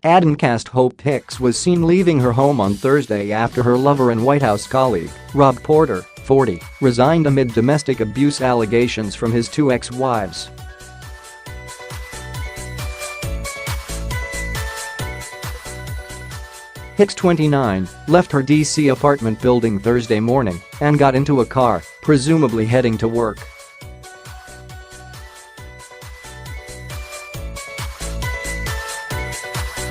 Adencast Hope Hicks was seen leaving her home on Thursday after her lover and White House colleague, Rob Porter, 40, resigned amid domestic abuse allegations from his two ex-wives. Hicks, 29, left her D.C. apartment building Thursday morning and got into a car, presumably heading to work.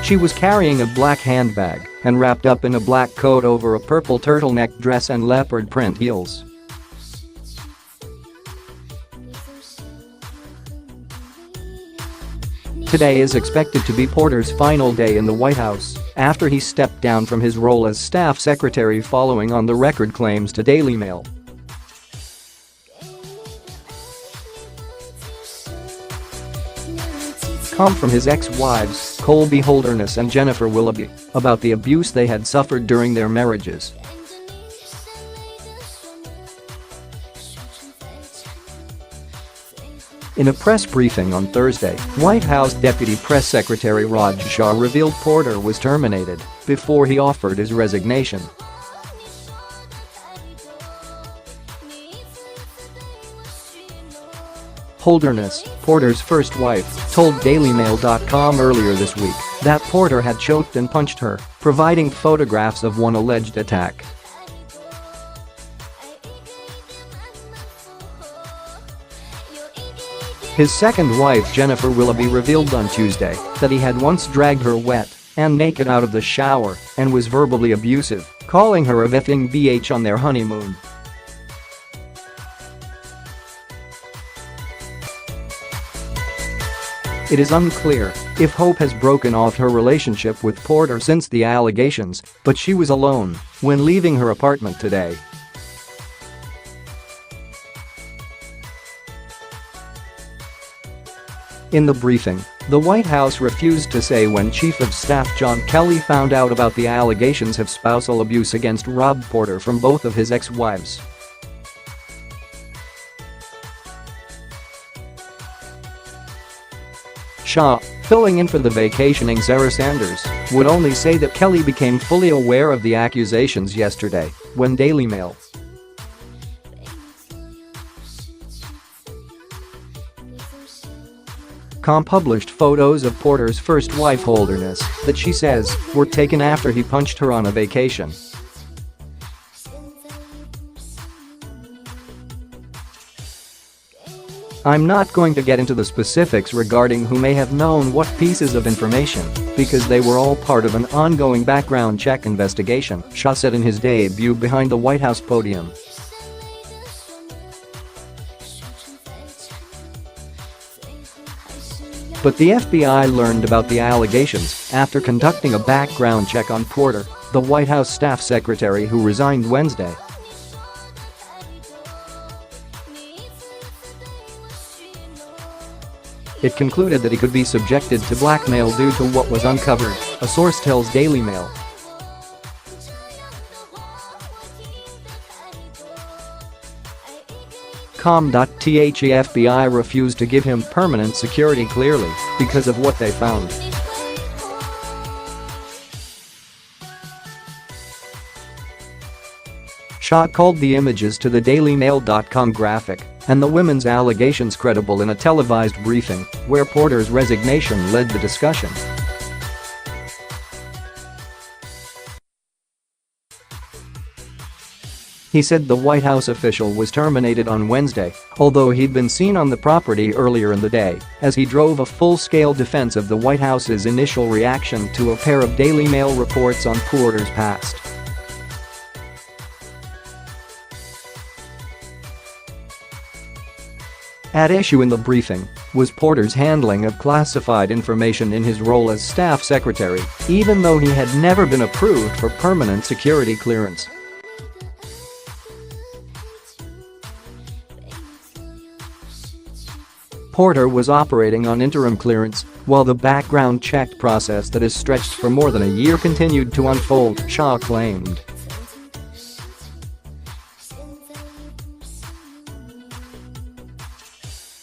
She was carrying a black handbag and wrapped up in a black coat over a purple turtleneck dress and leopard print heels. Today is expected to be Porter's final day in the White House after he stepped down from his role as staff secretary following on-the-record claims to Daily Mail. Come from his ex-wives, Colby Holderness and Jennifer Willoughby, about the abuse they had suffered during their marriages. In a press briefing on Thursday, White House Deputy Press Secretary Raj Shah revealed Porter was terminated before he offered his resignation. Holderness, Porter's first wife, told DailyMail.com earlier this week that Porter had choked and punched her, providing photographs of one alleged attack. His second wife, Jennifer Willoughby, revealed on Tuesday that he had once dragged her wet and naked out of the shower and was verbally abusive, calling her a effing bitch on their honeymoon. It is unclear if Hope has broken off her relationship with Porter since the allegations, but she was alone when leaving her apartment today. In the briefing, the White House refused to say when Chief of Staff John Kelly found out about the allegations of spousal abuse against Rob Porter from both of his ex-wives. Shah, filling in for the vacationing Sarah Sanders, would only say that Kelly became fully aware of the accusations yesterday when Daily Mail. Published photos of Porter's first wife Holderness that she says were taken after he punched her on a vacation. I'm not going to get into the specifics regarding who may have known what pieces of information because they were all part of an ongoing background check investigation, Shah said in his debut behind the White House podium. But the FBI learned about the allegations after conducting a background check on Porter, the White House staff secretary who resigned Wednesday. It concluded that he could be subjected to blackmail due to what was uncovered, a source tells Daily Mail. The FBI refused to give him permanent security clearly because of what they found. Shah called the images to the DailyMail.com graphic and the women's allegations credible in a televised briefing where Porter's resignation led the discussion. He said the White House official was terminated on Wednesday, although he'd been seen on the property earlier in the day as he drove a full-scale defense of the White House's initial reaction to a pair of Daily Mail reports on Porter's past. At issue in the briefing was Porter's handling of classified information in his role as staff secretary, even though he had never been approved for permanent security clearance. Porter was operating on interim clearance while the background check process that has stretched for more than a year continued to unfold, Shah claimed.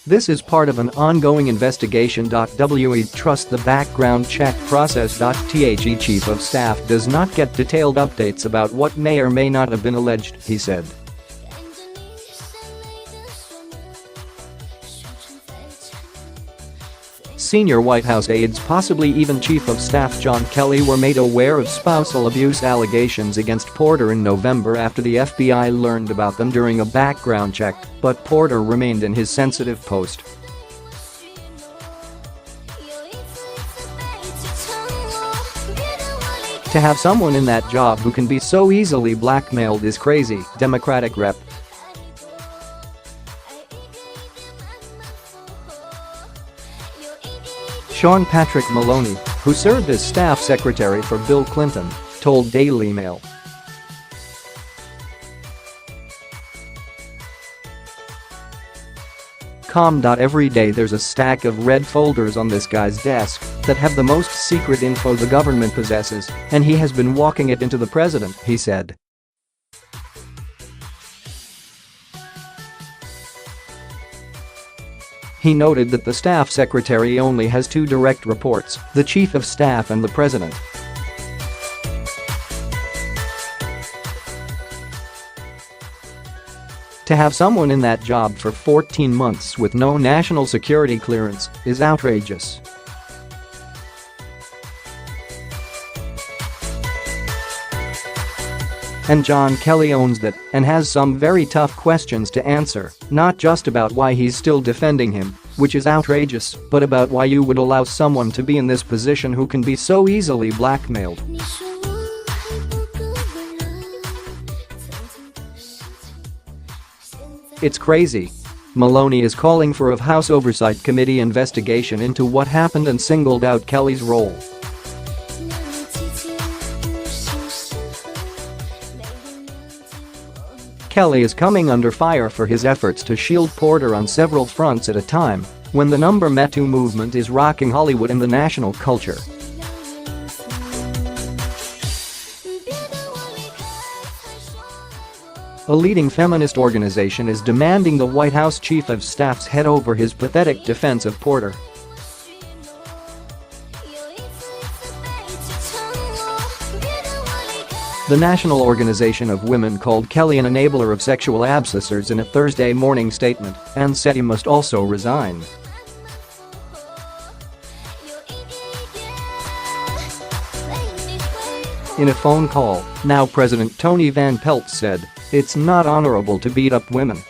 This is part of an ongoing investigation. We trust the background check process. The chief of staff does not get detailed updates about what may or may not have been alleged, he said. Senior White House aides, possibly even Chief of Staff John Kelly, were made aware of spousal abuse allegations against Porter in November after the FBI learned about them during a background check, but Porter remained in his sensitive post. To have someone in that job who can be so easily blackmailed is crazy, Democratic Rep. Sean Patrick Maloney, who served as staff secretary for Bill Clinton, told Daily Mail. Every day there's a stack of red folders on this guy's desk that have the most secret info the government possesses, and he has been walking it into the president, he said. He noted that the staff secretary only has two direct reports, the chief of staff and the president. To have someone in that job for 14 months with no national security clearance is outrageous. And John Kelly owns that and has some very tough questions to answer, not just about why he's still defending him, which is outrageous, but about why you would allow someone to be in this position who can be so easily blackmailed. It's crazy. Maloney is calling for a House Oversight Committee investigation into what happened and singled out Kelly's role. Kelly is coming under fire for his efforts to shield Porter on several fronts at a time when the Me Too movement is rocking Hollywood and the national culture. A leading feminist organization is demanding the White House chief of staff's head over his pathetic defense of Porter. The National Organization of Women called Kelly an enabler of sexual abusers in a Thursday morning statement and said he must also resign. In a phone call, now President Tony Van Pelt said, "It's not honorable to beat up women."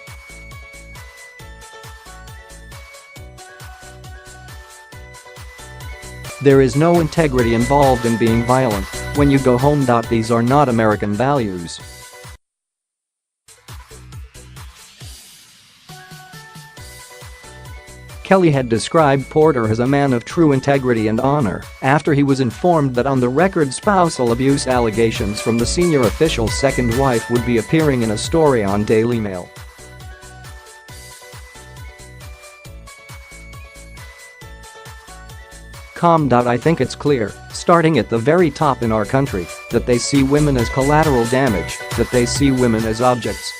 There is no integrity involved in being violent when you go home. These are not American values. Kelly had described Porter as a man of true integrity and honor after he was informed that on-the-record spousal abuse allegations from the senior official's second wife would be appearing in a story on Daily Mail. I think it's clear, starting at the very top in our country, that they see women as collateral damage, that they see women as objects.